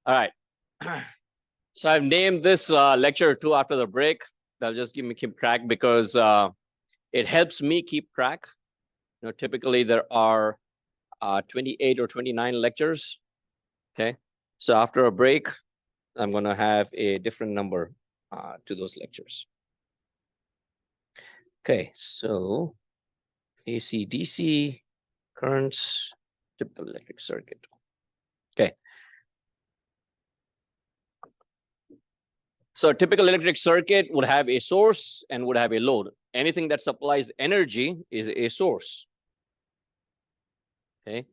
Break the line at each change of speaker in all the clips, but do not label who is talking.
All right. So I've named this lecture 2 after the break. That'll just give me keep track because it helps me keep track. Typically there are 28 or 29 lectures. Okay. So after a break, I'm going to have a different number to those lectures. Okay. So AC DC currents, typical electric circuit. Okay. So a typical electric circuit would have a source and would have a load. Anything that supplies energy is a source. Okay.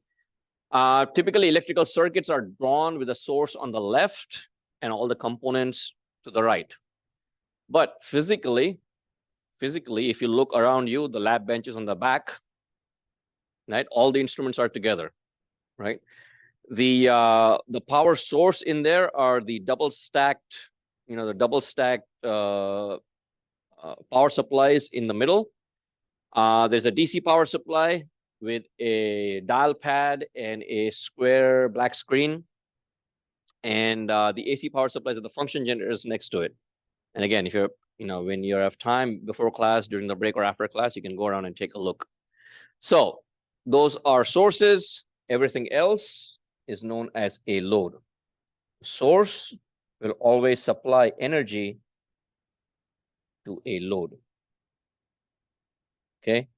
Typically, electrical circuits are drawn with a source on the left and all the components to the right. But physically, if you look around you, the lab benches on the back, right, all the instruments are together, right? The power source in there are the double stacked, power supplies in the middle. There's a DC power supply with a dial pad and a square black screen. And the AC power supplies are the function generators next to it. And again, if you're, when you have time before class, during the break or after class, you can go around and take a look. So those are sources. Everything else is known as a load. Source will always supply energy to a load. Okay.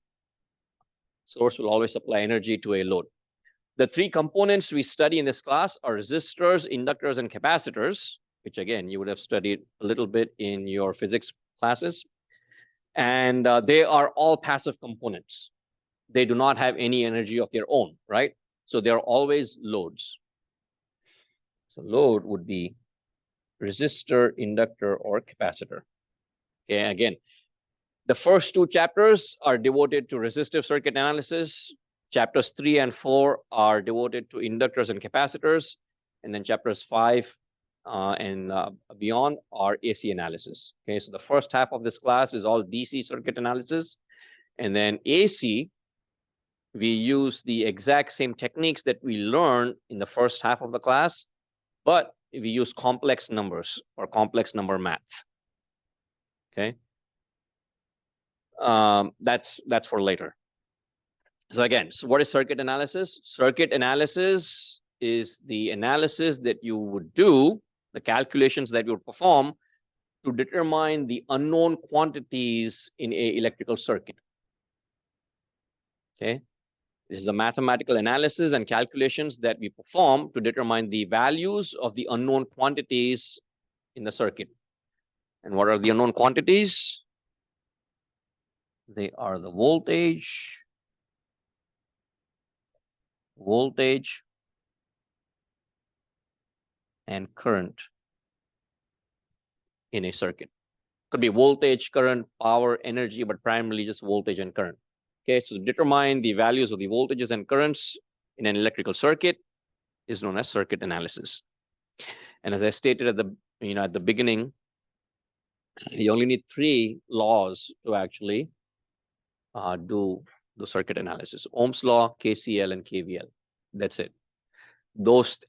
Source will always supply energy to a load. The three components we study in this class are resistors, inductors, and capacitors, which again, you would have studied a little bit in your physics classes. And they are all passive components. They do not have any energy of their own, right? So they're always loads. So load would be resistor, inductor, or capacitor. Okay, again, the first two chapters are devoted to resistive circuit analysis. Chapters 3 and 4 are devoted to inductors and capacitors. And then chapters 5 and beyond are AC analysis. Okay, so the first half of this class is all DC circuit analysis. And then AC, we use the exact same techniques that we learned in the first half of the class, but we use complex numbers or complex number math. Okay. That's for later. So again, so what is circuit analysis? Circuit analysis is the analysis that you would do, the calculations that you would perform to determine the unknown quantities in a electrical circuit. Okay. It is the mathematical analysis and calculations that we perform to determine the values of the unknown quantities in the circuit. And what are the unknown quantities? They are the voltage, and current in a circuit. Could be voltage, current, power, energy, but primarily just voltage and current. Okay, so determine the values of the voltages and currents in an electrical circuit is known as circuit analysis. And as I stated at the beginning, you only need 3 laws to actually do the circuit analysis: Ohm's law, KCL, and KVL. That's it.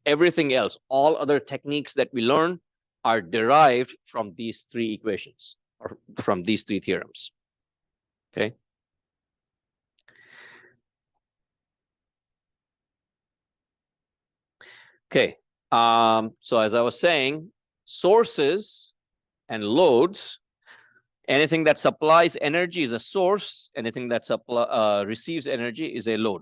Everything else, all other techniques that we learn are derived from these 3 equations or from these 3 theorems. Okay. Okay. So as I was saying, sources and loads, anything that supplies energy is a source. Anything that receives energy is a load.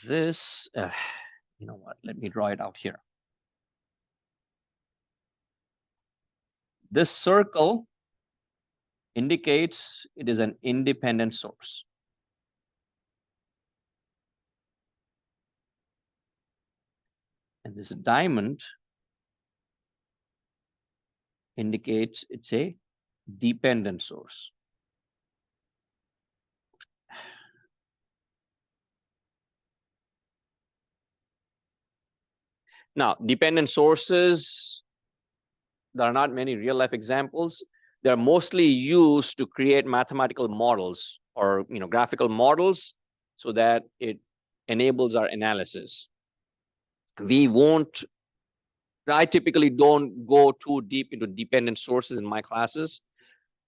This, you know what? Let me draw it out here. This circle indicates it is an independent source. And this diamond indicates it's a dependent source. Now, dependent sources, there are not many real-life examples. They're mostly used to create mathematical models or graphical models so that it enables our analysis. I typically don't go too deep into dependent sources in my classes.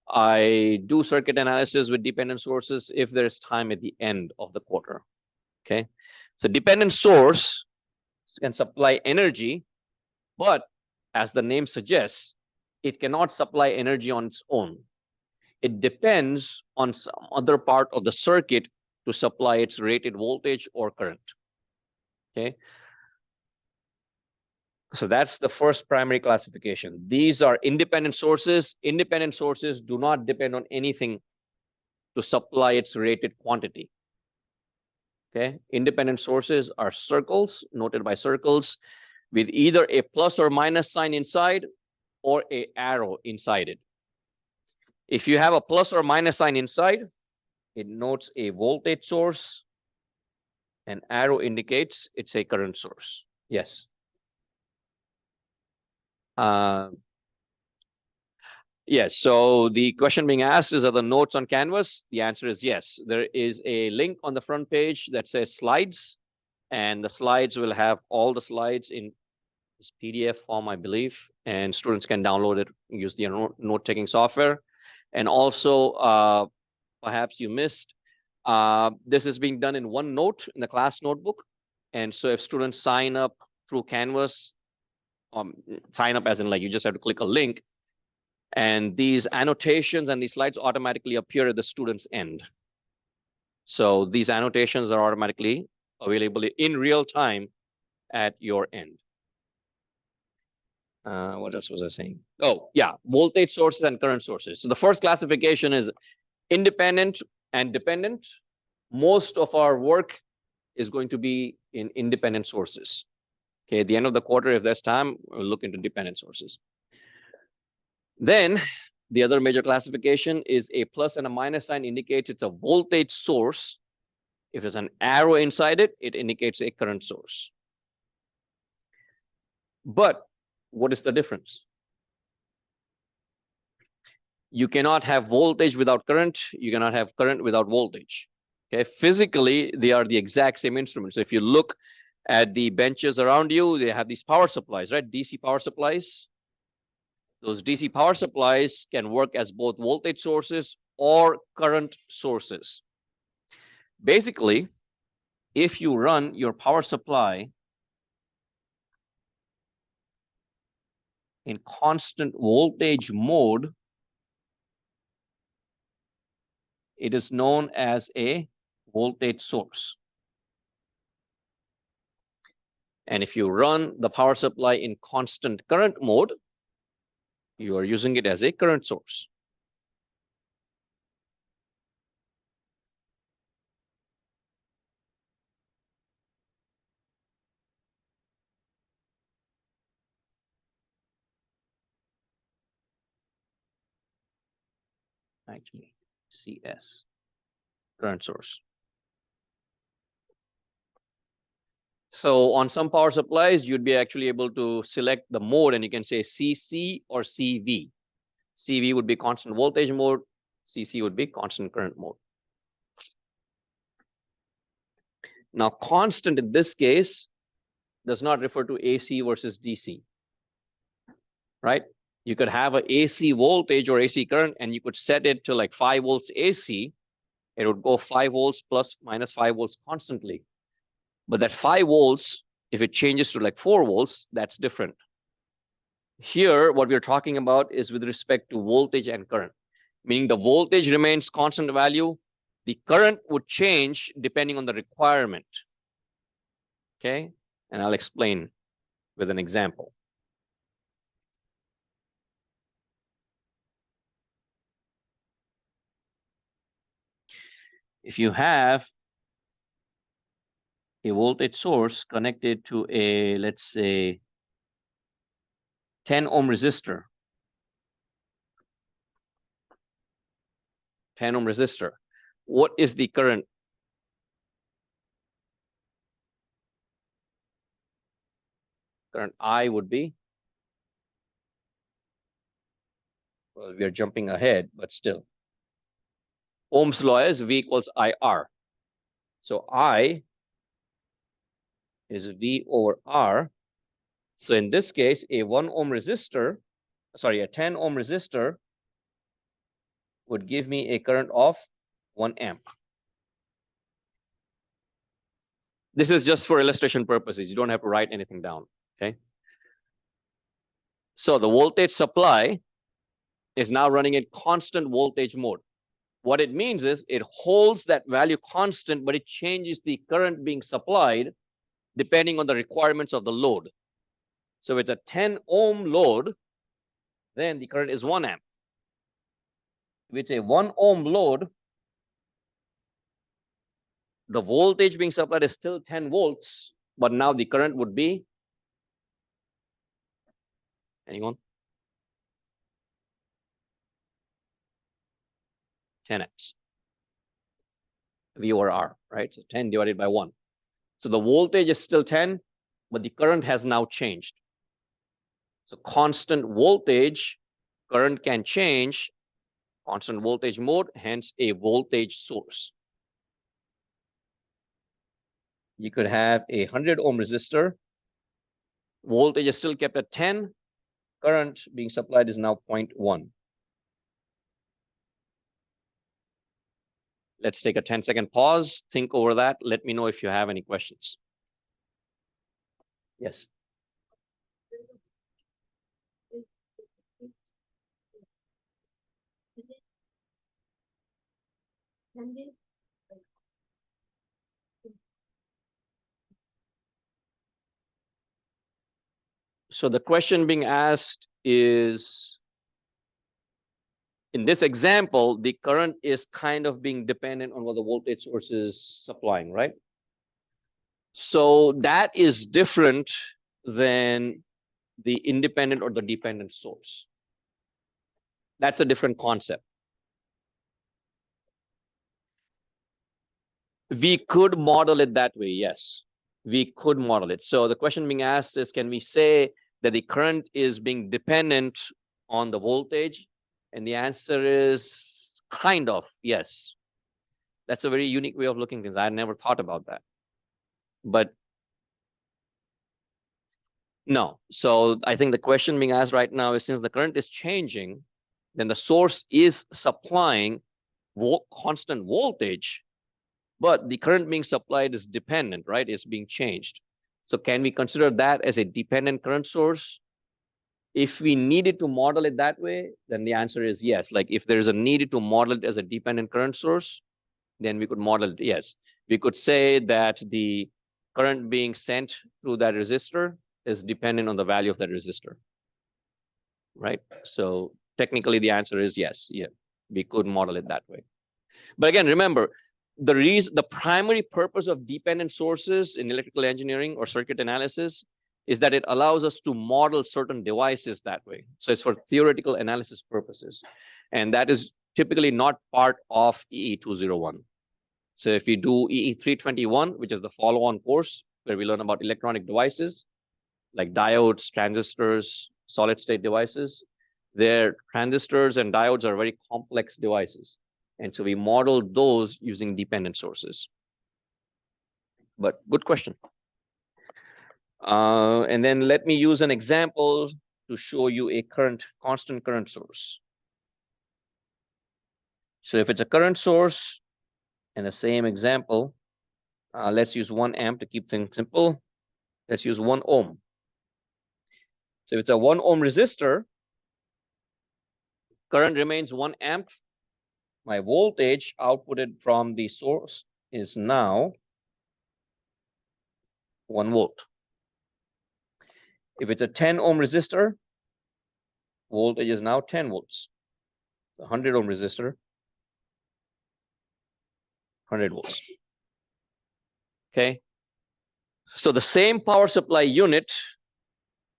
I do circuit analysis with dependent sources if there's time at the end of the quarter. Okay, so dependent source can supply energy, but as the name suggests, it cannot supply energy on its own. It depends on some other part of the circuit to supply its rated voltage or current. Okay, so that's the first primary classification. These are independent sources. Independent sources do not depend on anything to supply its rated quantity. Okay, independent sources are circles, noted by circles, with either a plus or minus sign inside or an arrow inside it. If you have a plus or minus sign inside, it notes a voltage source. An arrow indicates it's a current source. Yes. Yes, so the question being asked is, are the notes on Canvas? The answer is yes. There is a link on the front page that says slides, and the slides will have all the slides in this PDF form, I believe, and students can download it, use the note-taking software. And also, perhaps you missed, this is being done in OneNote in the class notebook. And so if students sign up through Canvas, sign up as in like you just have to click a link, and these annotations and these slides automatically appear at the student's end. So these annotations are automatically available in real time at your end. What else was I saying? Oh, yeah, voltage sources and current sources. So the first classification is independent and dependent. Most of our work is going to be in independent sources. Okay, at the end of the quarter, if there's time, we'll look into dependent sources. Then the other major classification is a plus and a minus sign indicates it's a voltage source. If there's an arrow inside it, it indicates a current source. But what is the difference? You cannot have voltage without current. You cannot have current without voltage. Okay, physically, they are the exact same instruments. So if you look at the benches around you, they have these power supplies, right? DC power supplies. Those DC power supplies can work as both voltage sources or current sources. Basically, if you run your power supply in constant voltage mode, it is known as a voltage source. And if you run the power supply in constant current mode, you are using it as a current source. Actually, CS, current source. So on some power supplies, you'd be actually able to select the mode and you can say CC or CV. CV would be constant voltage mode. CC would be constant current mode. Now, constant in this case does not refer to AC versus DC, right? You could have an AC voltage or AC current and you could set it to like 5 volts AC. It would go 5 volts plus minus 5 volts constantly. But that 5 volts, if it changes to like 4 volts, that's different. Here, what we're talking about is with respect to voltage and current, meaning the voltage remains constant value. The current would change depending on the requirement. Okay, and I'll explain with an example. If you have a voltage source connected to a, let's say, 10 ohm resistor, 10 ohm resistor, what is the current? Current I would be, well, we are jumping ahead, but still. Ohm's law is V equals IR. So I is V over R. So in this case, a 1 ohm resistor, sorry, a 10 ohm resistor would give me a current of 1 amp. This is just for illustration purposes. You don't have to write anything down, okay? So the voltage supply is now running in constant voltage mode. What it means is it holds that value constant, but it changes the current being supplied depending on the requirements of the load. So if it's a 10 ohm load, then the current is 1 amp. If it's a 1 ohm load, the voltage being supplied is still 10 volts, but now the current would be, anyone? 10 amps. V over R, right? So 10 divided by 1. So the voltage is still 10, but the current has now changed. So constant voltage, current can change, constant voltage mode, hence a voltage source. You could have a 100 ohm resistor, voltage is still kept at 10, current being supplied is now 0.1. Let's take a 10-second pause, think over that. Let me know if you have any questions. Yes. So the question being asked is, in this example, the current is kind of being dependent on what the voltage source is supplying, right? So that is different than the independent or the dependent source. That's a different concept. We could model it that way, yes. We could model it. So the question being asked is, can we say that the current is being dependent on the voltage? And the answer is kind of, yes. That's a very unique way of looking at things. I never thought about that. But no. So I think the question being asked right now is, since the current is changing, then the source is supplying constant voltage, but the current being supplied is dependent, right? It's being changed. So can we consider that as a dependent current source? If we needed to model it that way, then the answer is yes. Like if there's a need to model it as a dependent current source, then we could model it, yes. We could say that the current being sent through that resistor is dependent on the value of that resistor, right? So technically the answer is yes, yeah, we could model it that way. But again, remember, the primary purpose of dependent sources in electrical engineering or circuit analysis is that it allows us to model certain devices that way. So it's for theoretical analysis purposes. And that is typically not part of EE 201. So if you do EE 321, which is the follow-on course where we learn about electronic devices like diodes, transistors, solid-state devices, their transistors and diodes are very complex devices. And so we modeled those using dependent sources. But good question. And then let me use an example to show you a constant current source. So if it's a current source, and the same example, let's use 1 amp to keep things simple. Let's use 1 ohm. So if it's a 1 ohm resistor, current remains 1 amp. My voltage outputted from the source is now 1 volt. If it's a 10 ohm resistor, voltage is now 10 volts. The 100 ohm resistor, 100 volts. Okay. So the same power supply unit,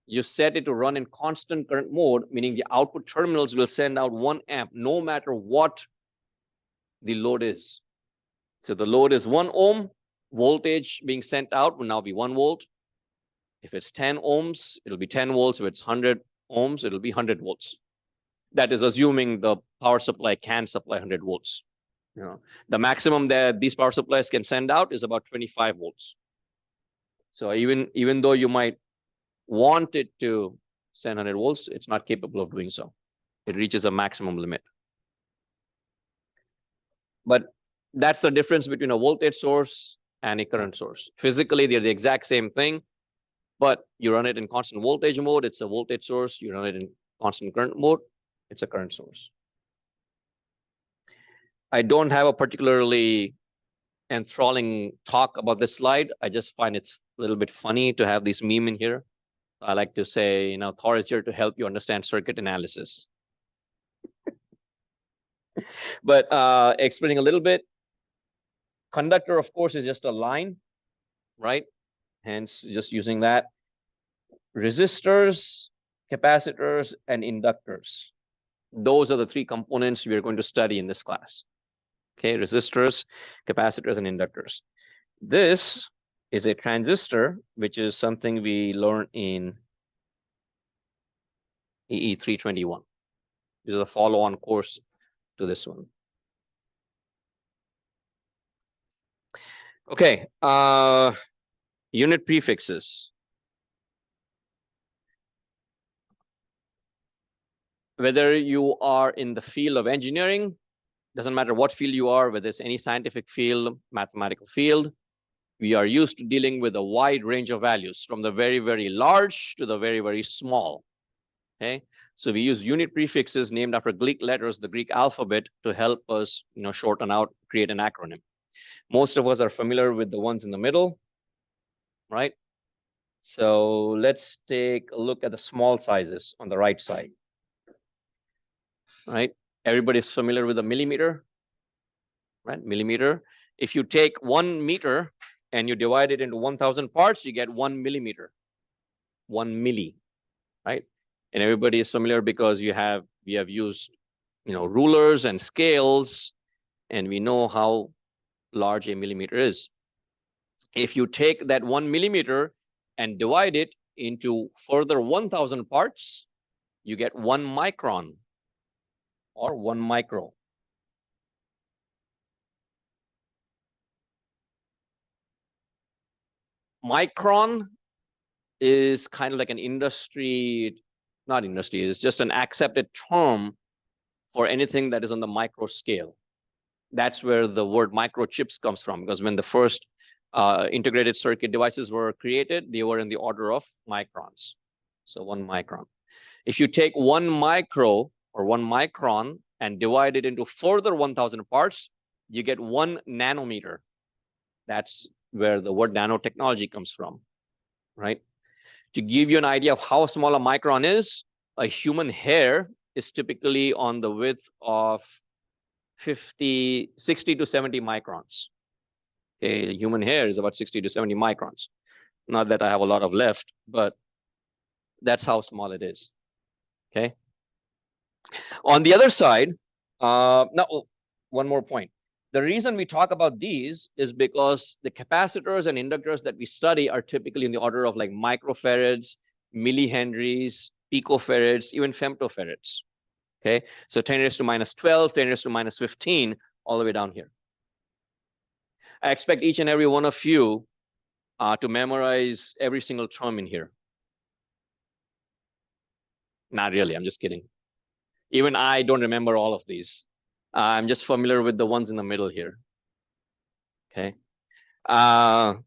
you set it to run in constant current mode, meaning the output terminals will send out 1 amp no matter what the load is. So the load is 1 ohm, voltage being sent out will now be 1 volt. If it's 10 ohms, it'll be 10 volts. If it's 100 ohms, it'll be 100 volts. That is assuming the power supply can supply 100 volts. The maximum that these power supplies can send out is about 25 volts. So even though you might want it to send 100 volts, it's not capable of doing so. It reaches a maximum limit. But that's the difference between a voltage source and a current source. Physically, they're the exact same thing, but you run it in constant voltage mode, it's a voltage source. You run it in constant current mode, it's a current source. I don't have a particularly enthralling talk about this slide. I just find it's a little bit funny to have this meme in here. I like to say, Thor is here to help you understand circuit analysis. But explaining a little bit, conductor, of course, is just a line, right? Hence, just using that. Resistors, capacitors, and inductors. Those are the three components we are going to study in this class. Okay, resistors, capacitors, and inductors. This is a transistor, which is something we learn in EE 321. This is a follow-on course to this one. Okay, unit prefixes. Whether you are in the field of engineering, doesn't matter what field you are, whether it's any scientific field, mathematical field, we are used to dealing with a wide range of values, from the very, very large to the very, very small. Okay, so we use unit prefixes named after Greek letters, the Greek alphabet, to help us, shorten out, create an acronym. Most of us are familiar with the ones in the middle, right? So let's take a look at the small sizes on the right side. Right? Everybody's familiar with a millimeter, right? Millimeter. If you take 1 meter and you divide it into 1,000 parts, you get 1 millimeter, 1 milli, right? And everybody is familiar because we have used, rulers and scales, and we know how large a millimeter is. If you take that 1 millimeter and divide it into further 1,000 parts, you get 1 micron or 1 micro. Micron is kind of like an not industry, it's just an accepted term for anything that is on the micro scale. That's where the word microchips comes from, because when the first integrated circuit devices were created, they were in the order of microns. So 1 micron. If you take 1 micro or 1 micron and divide it into further 1,000 parts, you get 1 nanometer. That's where the word nanotechnology comes from, right? To give you an idea of how small a micron is, a human hair is typically on the width of 60 to 70 microns. Okay, human hair is about 60 to 70 microns. Not that I have a lot of left, but that's how small it is. Okay. On the other side, now one more point. The reason we talk about these is because the capacitors and inductors that we study are typically in the order of like microfarads, millihenries, picofarads, even femtofarads. Okay, so 10 raised to minus 12, 10 raised to minus 15, all the way down here. I expect each and every one of you to memorize every single term in here. Not really, I'm just kidding. Even I don't remember all of these. I'm just familiar with the ones in the middle here. Okay. That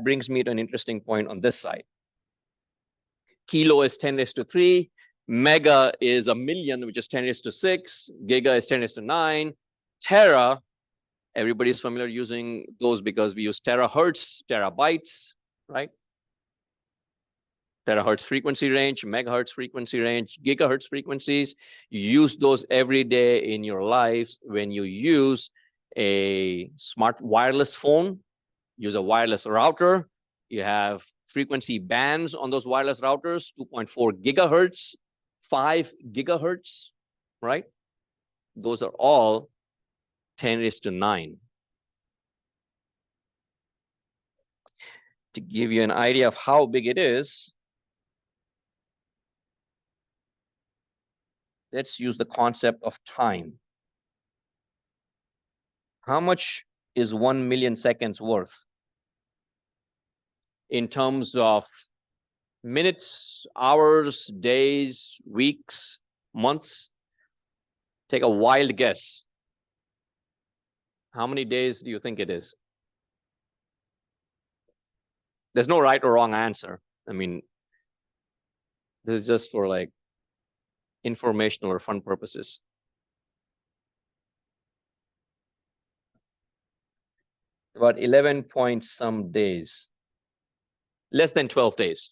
brings me to an interesting point on this side. Kilo is 10 raised to 3. Mega is a million, which is 10 raised to 6. Giga is 10 raised to 9. Tera, everybody's familiar using those because we use terahertz, terabytes, right? Terahertz frequency range, megahertz frequency range, gigahertz frequencies. You use those every day in your lives when you use a smart wireless phone, use a wireless router. You have frequency bands on those wireless routers, 2.4 gigahertz, 5 gigahertz, right? Those are all 10 raised to 9. To give you an idea of how big it is, let's use the concept of time. How much is 1 million seconds worth? in terms of minutes, hours, days, weeks, months? Take a wild guess. How many days do you think it is? There's no right or wrong answer. I mean, this is just for like informational or fun purposes. About 11 point some days. Less than 12 days.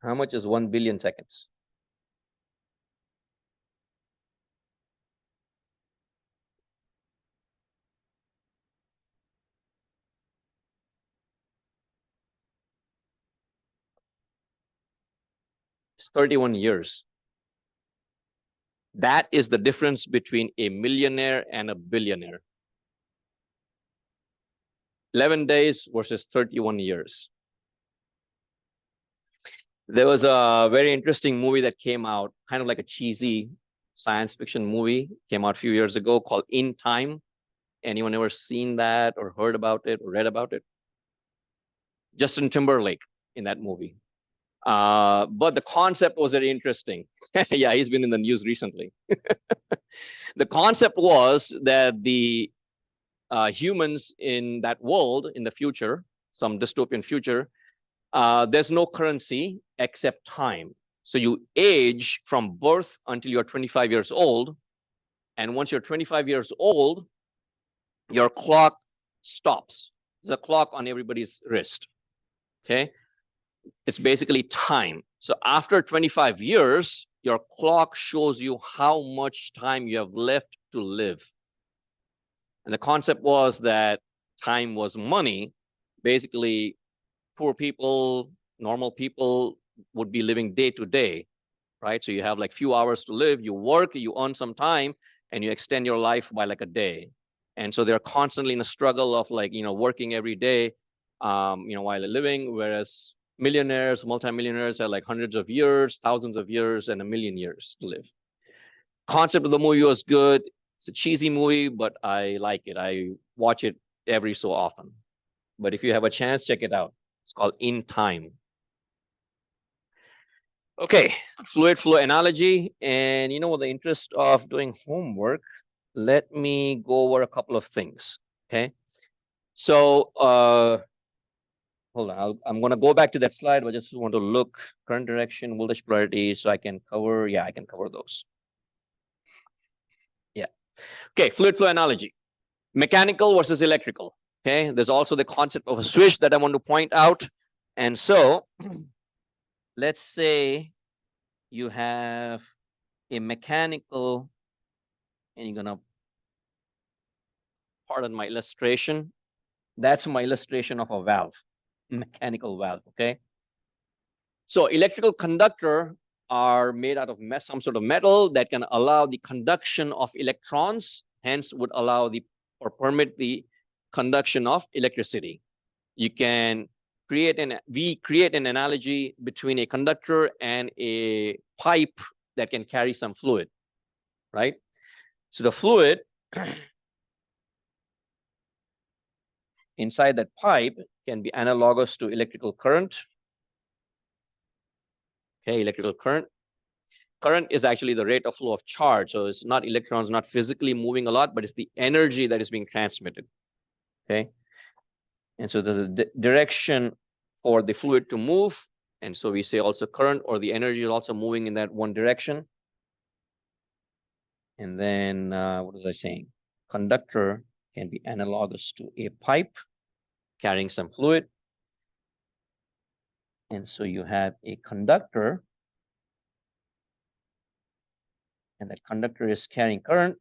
How much is 1 billion seconds? It's 31 years. That is the difference between a millionaire and a billionaire. 11 days versus 31 years. There was a very interesting movie that came out, kind of like a cheesy science fiction movie, came out a few years ago called In Time. Anyone ever seen that or heard about it or read about it? Justin Timberlake in that movie. But the concept was very interesting. Yeah, he's been in the news recently. The concept was that the humans in that world in the future, some dystopian future, there's no currency except time. So you age from birth until you're 25 years old. And once you're 25 years old, your clock stops. There's a clock on everybody's wrist. Okay. It's basically time. So after 25 years, your clock shows you how much time you have left to live. And the concept was that time was money. Basically, poor people, normal people would be living day to day, right? So you have like few hours to live, you work, you earn some time, and you extend your life by like a day. And so they're constantly in a struggle of like, working every day, while living, whereas millionaires, multimillionaires have like hundreds of years, thousands of years, and 1,000,000 years to live. Concept of the movie was good. It's a cheesy movie, but I like it. I watch it every so often. But if you have a chance, check it out. It's called In Time. Okay, fluid flow analogy. And with the interest of doing homework, let me go over a couple of things. Okay. So hold on. I'm going to go back to that slide, but I just want to look current direction, voltage polarity, so I can cover. Yeah, I can cover those. Yeah. Okay, fluid flow analogy. Mechanical versus electrical. Okay, there's also the concept of a switch that I want to point out. And so let's say you have a mechanical, and you're gonna pardon my illustration. That's my illustration of a valve, mechanical valve. Okay. So electrical conductor are made out of some sort of metal that can allow the conduction of electrons, hence would allow or permit the conduction of electricity. You can we create an analogy between a conductor and a pipe that can carry some fluid, right? So the fluid inside that pipe can be analogous to electrical current. Okay, electrical current. Current is actually the rate of flow of charge. So it's not electrons, not physically moving a lot, but it's the energy that is being transmitted. Okay. And so the direction for the fluid to move. And so we say also current, or the energy is also moving in that one direction. And then what was I saying? Conductor can be analogous to a pipe carrying some fluid. And so you have a conductor, and that conductor is carrying current.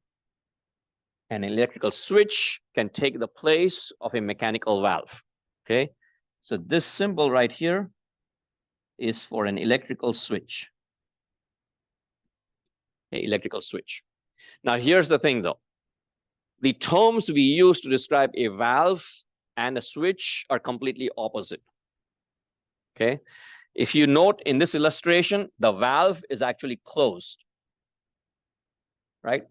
An electrical switch can take the place of a mechanical valve. Okay, so this symbol right here is for an electrical switch. Okay, electrical switch. Now here's the thing though. The terms we use to describe a valve and a switch are completely opposite. Okay, if you note in this illustration, the valve is actually closed, right?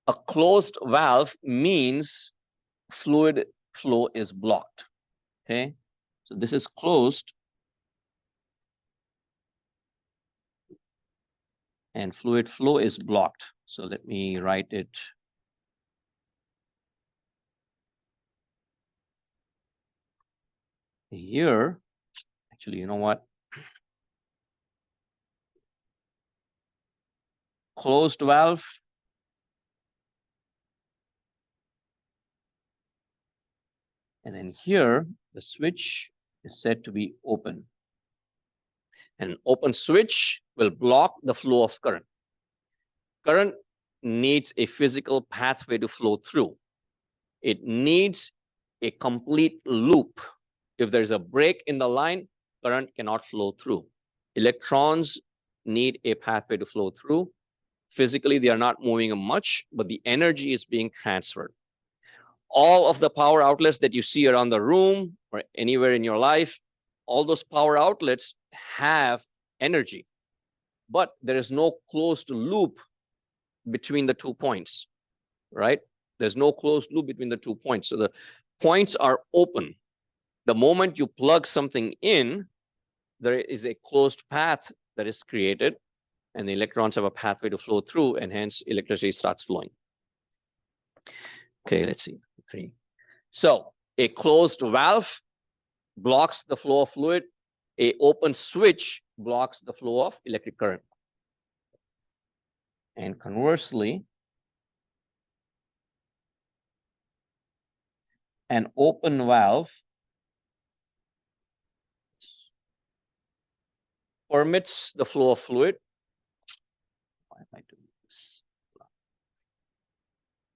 A closed valve means fluid flow is blocked. Okay, so this is closed and fluid flow is blocked. So let me write it. Here, actually, you know what? Closed valve. And then here, the switch is said to be open. An open switch will block the flow of current. Current needs a physical pathway to flow through. It needs a complete loop. If there's a break in the line, current cannot flow through. Electrons need a pathway to flow through. Physically, they are not moving much, but the energy is being transferred. All of the power outlets that you see around the room or anywhere in your life, all those power outlets have energy, but there is no closed loop between the 2 points, right? There's no closed loop between the 2 points. So the points are open. The moment you plug something in, there is a closed path that is created, and the electrons have a pathway to flow through, and hence electricity starts flowing. Okay, let's see. Okay. So a closed valve blocks the flow of fluid. A open switch blocks the flow of electric current. And conversely, an open valve permits the flow of fluid. Why am I doing this?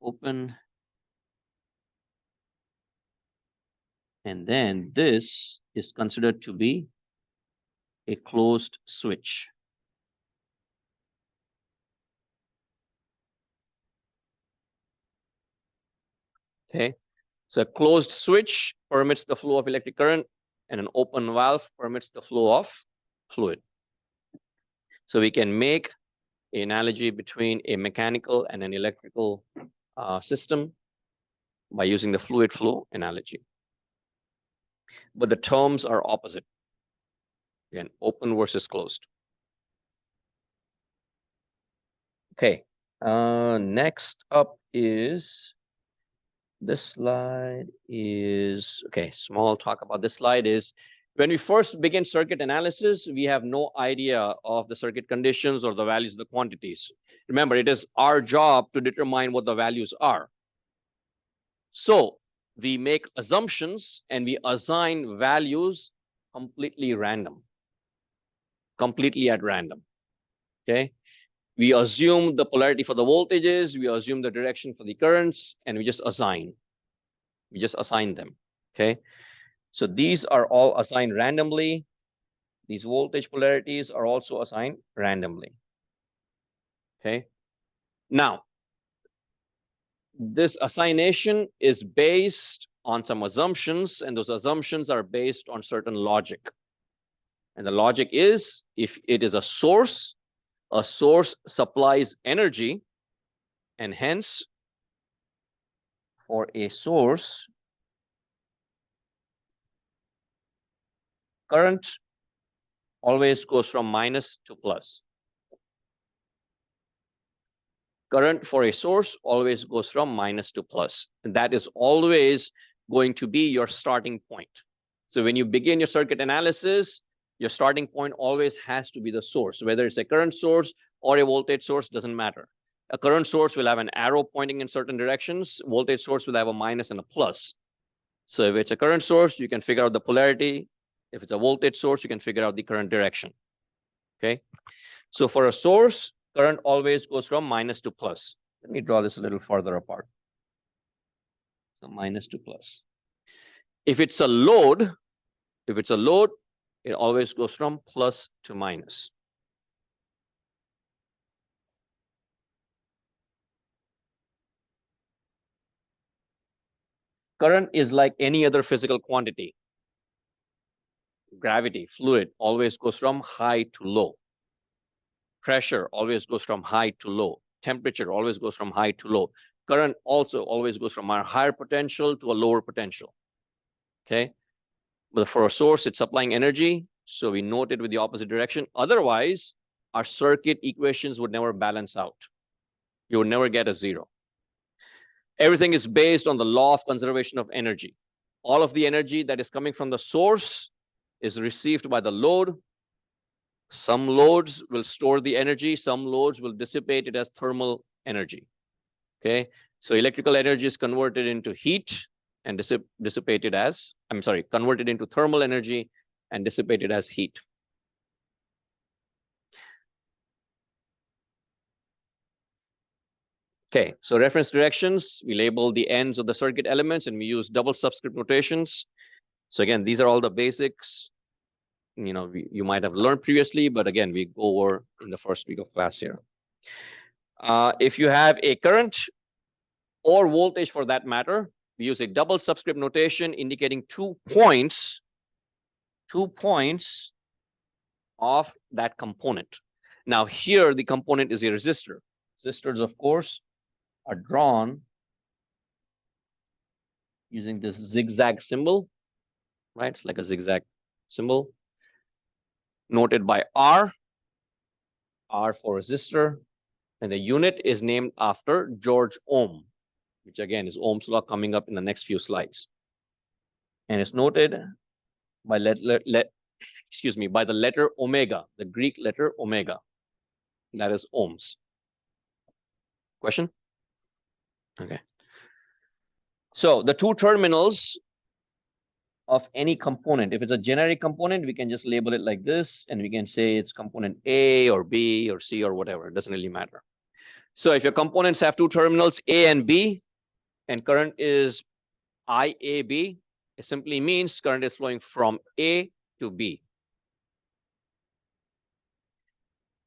Open. And then this is considered to be a closed switch. Okay, so a closed switch permits the flow of electric current, and an open valve permits the flow of fluid. So we can make an analogy between a mechanical and an electrical system by using the fluid flow analogy. But the terms are opposite. Again, open versus closed. Okay, next up is this slide is, okay, small talk about this slide is, when we first begin circuit analysis, we have no idea of the circuit conditions or the values of the quantities. Remember, it is our job to determine what the values are. So we make assumptions and we assign values completely random, completely at random. Okay, we assume the polarity for the voltages, we assume the direction for the currents, and we just assign them. Okay, so these are all assigned randomly. These voltage polarities are also assigned randomly. Okay, now this assignation is based on some assumptions, and those assumptions are based on certain logic. And the logic is, if it is a source supplies energy, and hence for a source, current always goes from minus to plus. Current for a source always goes from minus to plus. And that is always going to be your starting point. So when you begin your circuit analysis, your starting point always has to be the source, whether it's a current source or a voltage source, doesn't matter. A current source will have an arrow pointing in certain directions. Voltage source will have a minus and a plus. So if it's a current source, you can figure out the polarity. If it's a voltage source, you can figure out the current direction. Okay. So for a source, current always goes from minus to plus. Let me draw this a little farther apart. So minus to plus. If it's a load, it always goes from plus to minus. Current is like any other physical quantity. Gravity, fluid, always goes from high to low. Pressure always goes from high to low. Temperature always goes from high to low. Current also always goes from a higher potential to a lower potential. Okay. But for a source, it's supplying energy. So we note it with the opposite direction. Otherwise, our circuit equations would never balance out. You would never get a zero. Everything is based on the law of conservation of energy. All of the energy that is coming from the source is received by the load. Some loads will store the energy. Some loads will dissipate it as thermal energy. Okay. So electrical energy is converted into heat and dissipated as, converted into thermal energy and dissipated as heat. Okay, so reference directions, we label the ends of the circuit elements and we use double subscript notations. So again, these are all the basics, you might have learned previously, but again, we go over in the first week of class here. If you have a current or voltage for that matter, we use a double subscript notation indicating 2 points of that component. Now here, the component is a resistor. Resistors, of course, are drawn using this zigzag symbol, right? It's like a zigzag symbol, noted by R for resistor, and the unit is named after George Ohm, which again is Ohm's law coming up in the next few slides. And it's noted by by the letter omega, the Greek letter omega. That is ohms. Question? Okay. So the two terminals of any component, if it's a generic component, we can just label it like this, and we can say it's component A or B or C or whatever. It doesn't really matter. So if your components have two terminals, A and B, and current is IAB, it simply means current is flowing from A to B.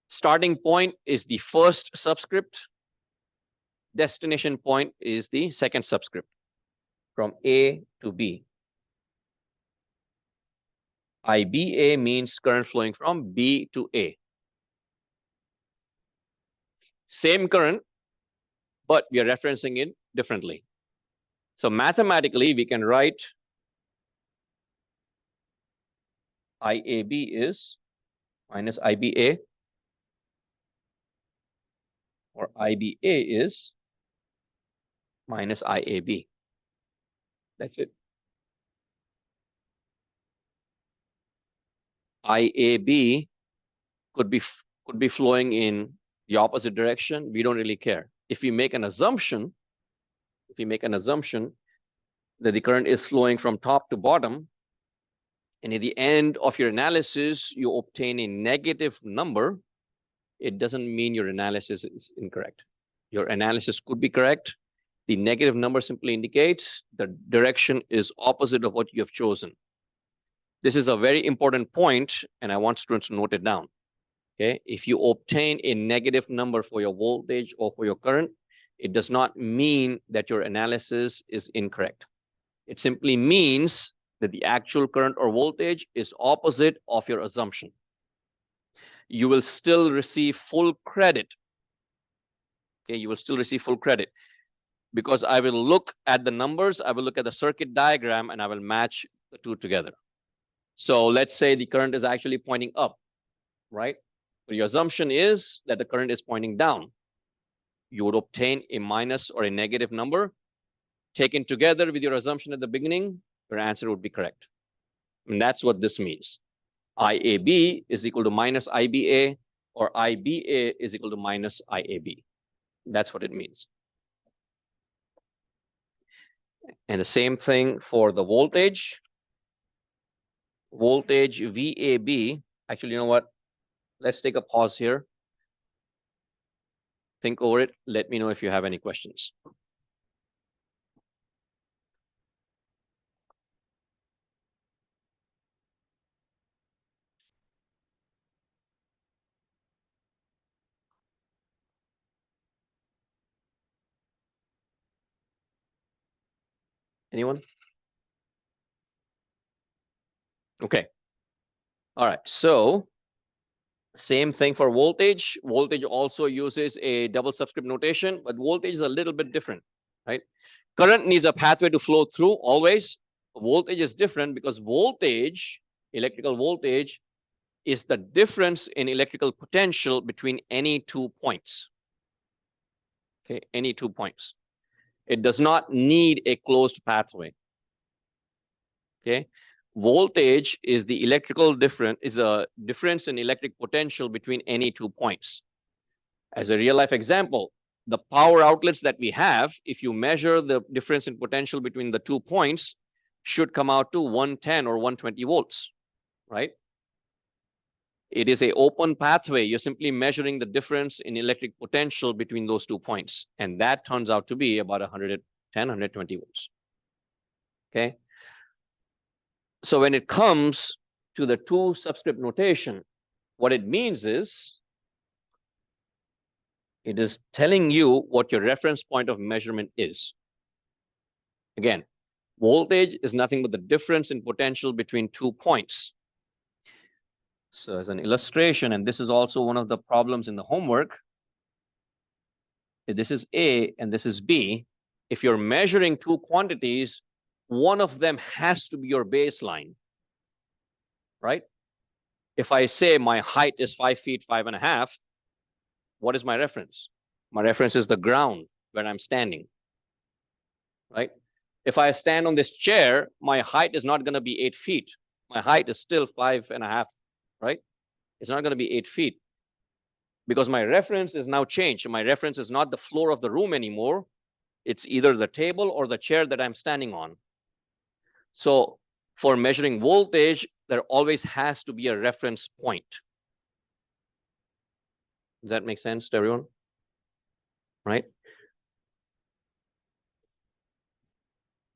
Starting point is the first subscript. Destination point is the second subscript, from A to B. IBA means current flowing from B to A. Same current, but we are referencing it differently. So mathematically, we can write IAB is minus IBA, or IBA is minus IAB. That's it. IAB could be flowing in the opposite direction. We don't really care. If we make an assumption, that the current is flowing from top to bottom, and at the end of your analysis, you obtain a negative number, it doesn't mean your analysis is incorrect. Your analysis could be correct. The negative number simply indicates the direction is opposite of what you have chosen. This is a very important point, and I want students to note it down. Okay, if you obtain a negative number for your voltage or for your current, it does not mean that your analysis is incorrect. It simply means that the actual current or voltage is opposite of your assumption. You will still receive full credit. Okay, you will still receive full credit because I will look at the numbers, I will look at the circuit diagram, and I will match the two together. So let's say the current is actually pointing up, right? But your assumption is that the current is pointing down. You would obtain a minus or a negative number. Taken together with your assumption at the beginning, your answer would be correct. And that's what this means. IAB is equal to minus IBA, or IBA is equal to minus IAB. That's what it means. And the same thing for the voltage. Voltage VAB, actually, you know what? Let's take a pause here. Think over it. Let me know if you have any questions. Anyone? Okay. All right. So Same thing for voltage. Voltage also uses a double subscript notation, but voltage is a little bit different, right? Current needs a pathway to flow through always. Voltage is different because voltage, electrical voltage, is the difference in electrical potential between any 2 points. Okay, any 2 points. It does not need a closed pathway. Okay, voltage is the electrical difference, is a difference in electric potential between any 2 points. As a real life example, the power outlets that we have, if you measure the difference in potential between the 2 points, should come out to 110 or 120 volts, right? It is an open pathway. You're simply measuring the difference in electric potential between those 2 points. And that turns out to be about 110, 120 volts. Okay. So when it comes to the 2 subscript notation, what it means is it is telling you what your reference point of measurement is. Again, voltage is nothing but the difference in potential between 2 points. So as an illustration, and this is also one of the problems in the homework, if this is A and this is B, if you're measuring 2 quantities, one of them has to be your baseline, right? If I say my height is 5 feet, 5.5, what is my reference? My reference is the ground where I'm standing, right? If I stand on this chair, my height is not going to be 8 feet. My height is still 5.5, right? It's not going to be 8 feet because my reference is now changed. My reference is not the floor of the room anymore. It's either the table or the chair that I'm standing on. So for measuring voltage, there always has to be a reference point. Does that make sense to everyone? Right?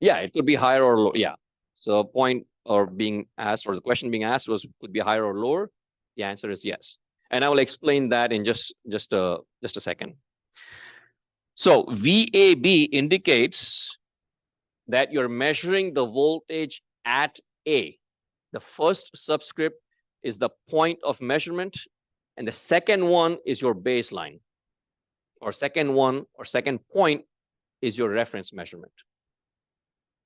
Yeah, it could be higher or low. Yeah. So point or being asked, or the question being asked was, could be higher or lower. The answer is yes. And I will explain that in just a second. So VAB indicates that you're measuring the voltage at A. The first subscript is the point of measurement, and the second one is your baseline. Or second point is your reference measurement.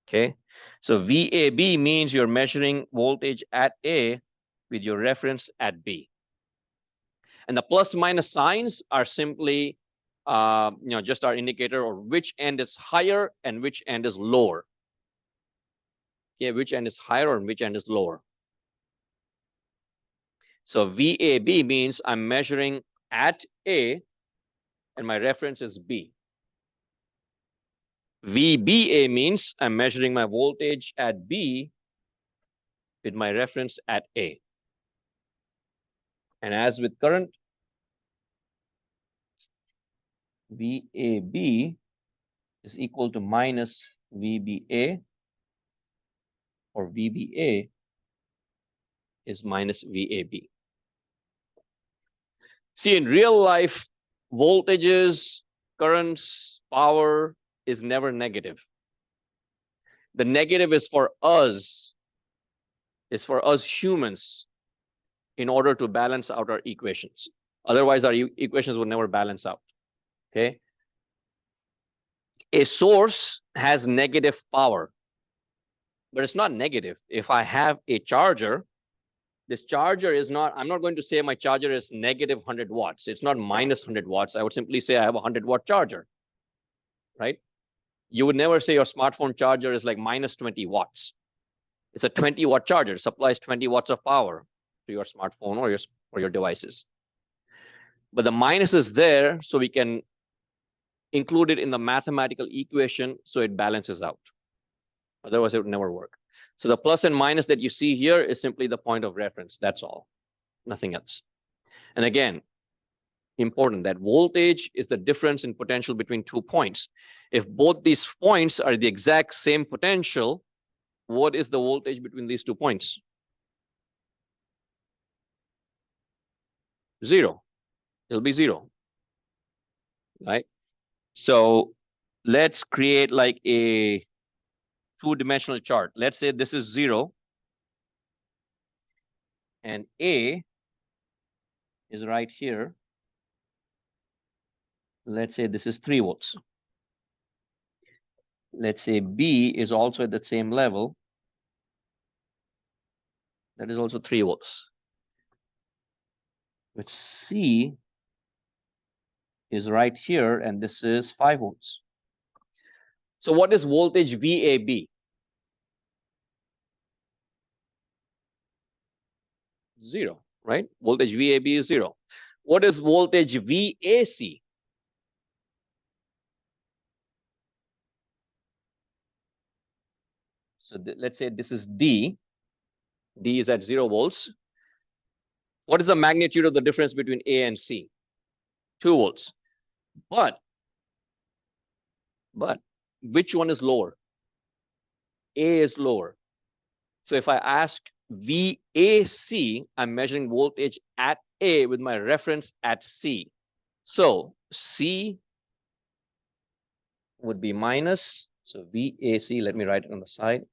Okay, so VAB means you're measuring voltage at A with your reference at B. And the plus minus signs are simply just our indicator of which end is higher and which end is lower. Okay, which end is higher and which end is lower. So VAB means I'm measuring at A and my reference is B. VBA means I'm measuring my voltage at B with my reference at A. And as with current, VAB is equal to minus VBA, or VBA is minus VAB. See, in real life, voltages, currents, power is never negative. The negative is for us humans, in order to balance out our equations. Otherwise, our equations would never balance out. Okay. A source has negative power, but it's not negative. If I have a charger, this charger is not, I'm not going to say my charger is negative 100 watts. It's not minus 100 watts. I would simply say I have a 100-watt charger, right? You would never say your smartphone charger is like minus 20 watts. It's a 20-watt charger. It supplies 20 watts of power to your smartphone or your devices. But the minus is there, so we can include it in the mathematical equation so it balances out. Otherwise, it would never work. So the plus and minus that you see here is simply the point of reference. That's all, nothing else. And again, important that voltage is the difference in potential between 2 points. If both these points are the exact same potential, what is the voltage between these 2 points? 0. It'll be 0, right? So let's create like a 2-dimensional chart. Let's say this is 0 and A is right here. Let's say this is 3 volts. Let's say B is also at the same level. That is also 3 volts. But C is right here, and this is 5 volts. So what is voltage VAB? 0, right? Voltage VAB is 0. What is voltage VAC? So let's say this is D. D is at 0 volts. What is the magnitude of the difference between A and C? 2 volts. But which one is lower? A is lower. So if I ask VAC, I'm measuring voltage at A with my reference at C. So C would be minus. So VAC, let me write it on the side.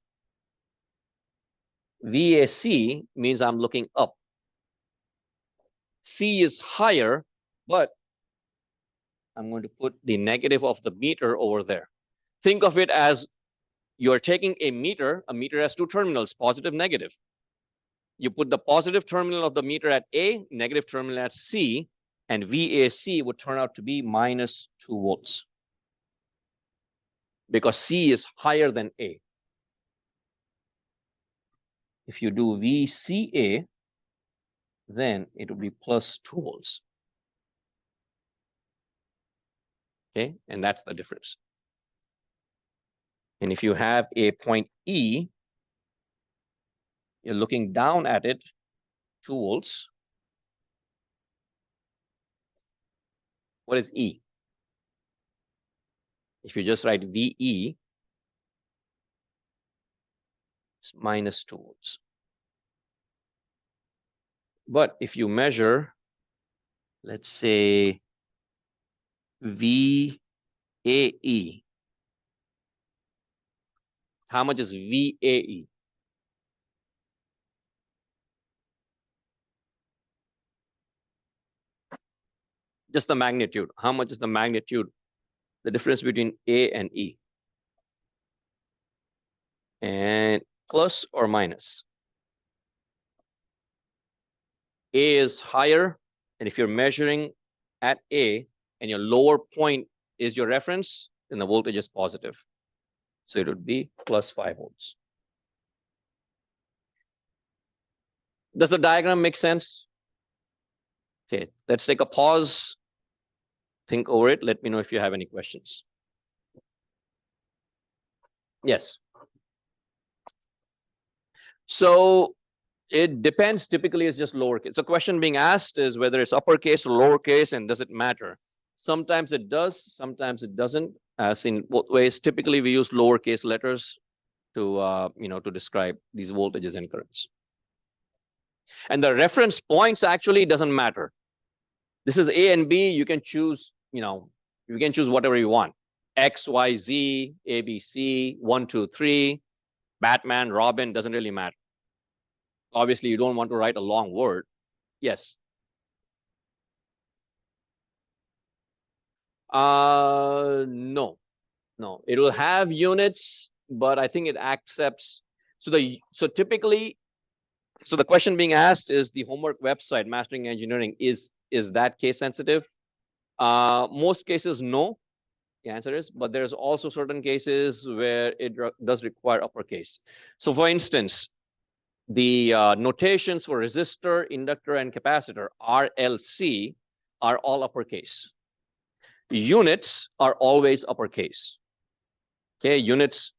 VAC means I'm looking up. C is higher, but I'm going to put the negative of the meter over there. Think of it as you're taking a meter has 2 terminals, positive, negative. You put the positive terminal of the meter at A, negative terminal at C, and VAC would turn out to be minus 2 volts. Because C is higher than A. If you do VCA, then it will be plus 2 volts. Okay, and that's the difference. And if you have a point E, you're looking down at it, 2 volts. What is E? If you just write VE, it's minus 2 volts. But if you measure, let's say VAE, how much is VAE? Just the magnitude. How much is the magnitude? The difference between A and E. And plus or minus? A is higher. And if you're measuring at A and your lower point is your reference, then the voltage is positive. So it would be plus 5 volts. Does the diagram make sense? Okay, let's take a pause. Think over it. Let me know if you have any questions. Yes. So it depends. Typically, it's just lowercase. The question being asked is whether it's uppercase or lowercase, and does it matter? Sometimes it does, sometimes it doesn't. As in both ways, typically we use lowercase letters to to describe these voltages and currents. And the reference points actually doesn't matter. This is A and B. You can choose, you can choose whatever you want. X, Y, Z, A, B, C, 1, 2, 3, Batman, Robin, doesn't really matter. Obviously, you don't want to write a long word. Yes. No. It will have units, but I think it accepts. So typically, so the question being asked is the homework website, Mastering Engineering, is that case sensitive? Most cases, no. The answer is, but there's also certain cases where it does require uppercase. So for instance, the notations for resistor, inductor, and capacitor, RLC, are all uppercase. Units are always uppercase. Okay, units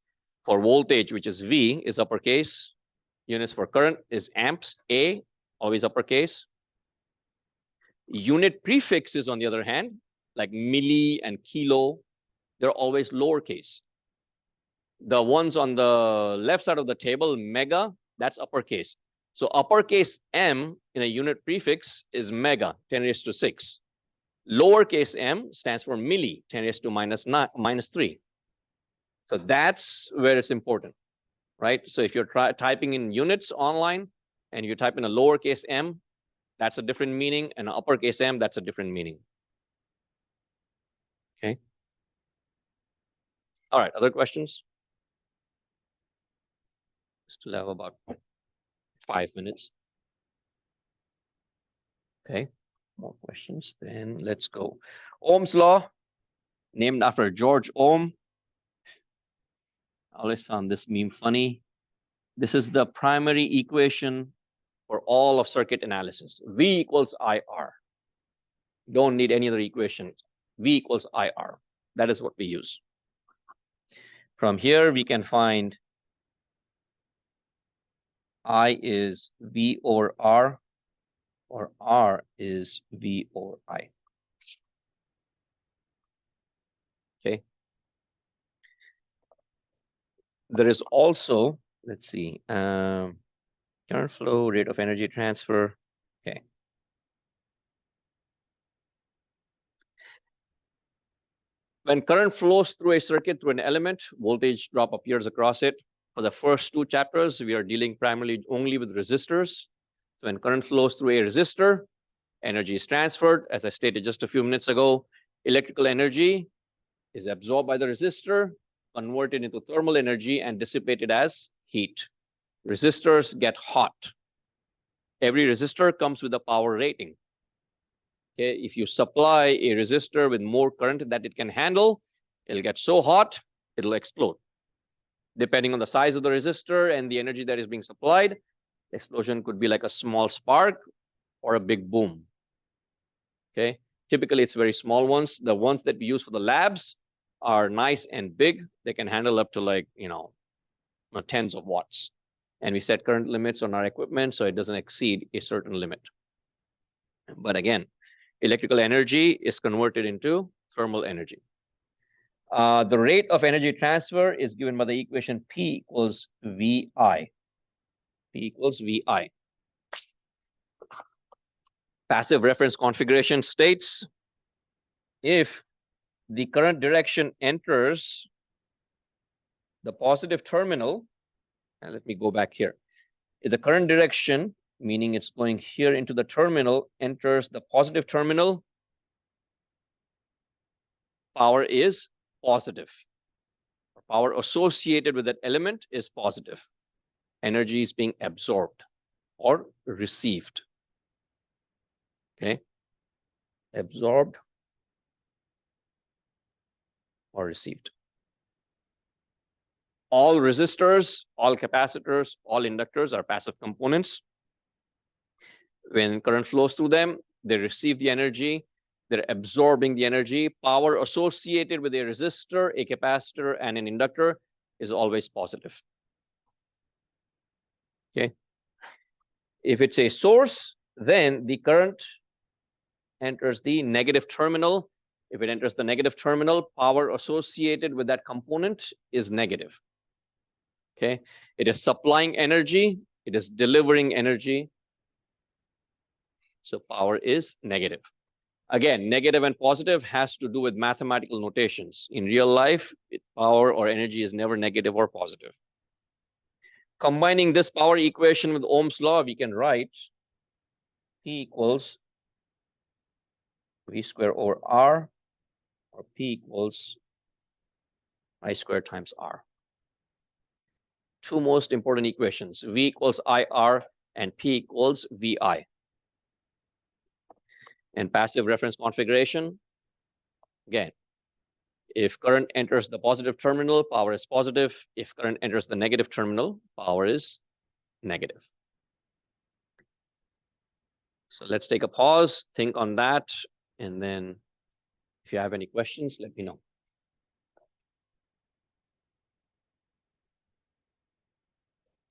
for voltage, which is V, is uppercase. Units for current is amps, A, always uppercase. Unit prefixes, on the other hand, like milli and kilo, they're always lowercase. The ones on the left side of the table, mega, that's uppercase. So uppercase M in a unit prefix is mega, 10 raised to 6. Lowercase m stands for milli, 10 raised to minus 3. So that's where it's important, right? So if you're typing in units online and you type in a lowercase m, that's a different meaning, and uppercase M, that's a different meaning. Okay. All right, other questions? Still have about 5 minutes. Okay, more questions, then let's go. Ohm's law, named after George Ohm. I always found this meme funny. This is the primary equation for all of circuit analysis. V equals IR. Don't need any other equation. V equals IR. That is what we use. From here, we can find I is V over R, or R is V over I. Okay. There is also, let's see, current flow, rate of energy transfer. Okay. When current flows through a circuit through an element, voltage drop appears across it. For the first 2 chapters, we are dealing primarily only with resistors. So when current flows through a resistor, energy is transferred. As I stated just a few minutes ago, electrical energy is absorbed by the resistor, converted into thermal energy, and dissipated as heat. Resistors get hot. Every resistor comes with a power rating. Okay, if you supply a resistor with more current that it can handle, it'll get so hot, it'll explode. Depending on the size of the resistor and the energy that is being supplied, the explosion could be like a small spark or a big boom. Okay, typically it's very small ones. The ones that we use for the labs are nice and big. They can handle up to like, tens of watts. And we set current limits on our equipment so it doesn't exceed a certain limit. But again, electrical energy is converted into thermal energy. The rate of energy transfer is given by the equation P equals VI. P equals VI. Passive reference configuration states if the current direction enters the positive terminal, and let me go back here. If the current direction, meaning it's going here into the terminal, enters the positive terminal, power is positive. Power associated with that element is positive. Energy is being absorbed or received. Okay, absorbed or received. All resistors, all capacitors, all inductors are passive components. When current flows through them, they receive the energy, they're absorbing the energy. Power associated with a resistor, a capacitor, and an inductor is always positive. Okay. If it's a source, then the current enters the negative terminal. If it enters the negative terminal, power associated with that component is negative. Okay, it is supplying energy, it is delivering energy. So power is negative. Again, negative and positive has to do with mathematical notations. In real life, power or energy is never negative or positive. Combining this power equation with Ohm's law, we can write P equals V squared over R, or P equals I squared times R. 2 most important equations, V equals IR and P equals VI. And passive reference configuration, again, if current enters the positive terminal, power is positive. If current enters the negative terminal, power is negative. So let's take a pause, think on that, and then if you have any questions, let me know.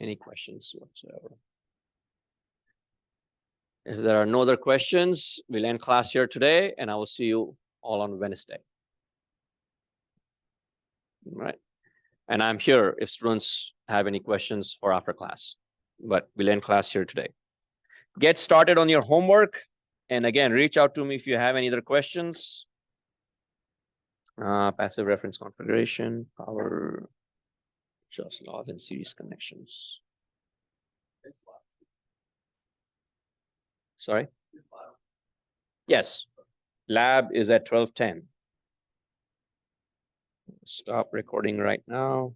Any questions whatsoever? If there are no other questions, we'll end class here today, and I will see you all on Wednesday. All right. And I'm here if students have any questions for after class, but we'll end class here today. Get started on your homework. And again, reach out to me if you have any other questions. Passive reference configuration, power, just laws and series connections. Sorry. Yes, lab is at 12:10. Stop recording right now.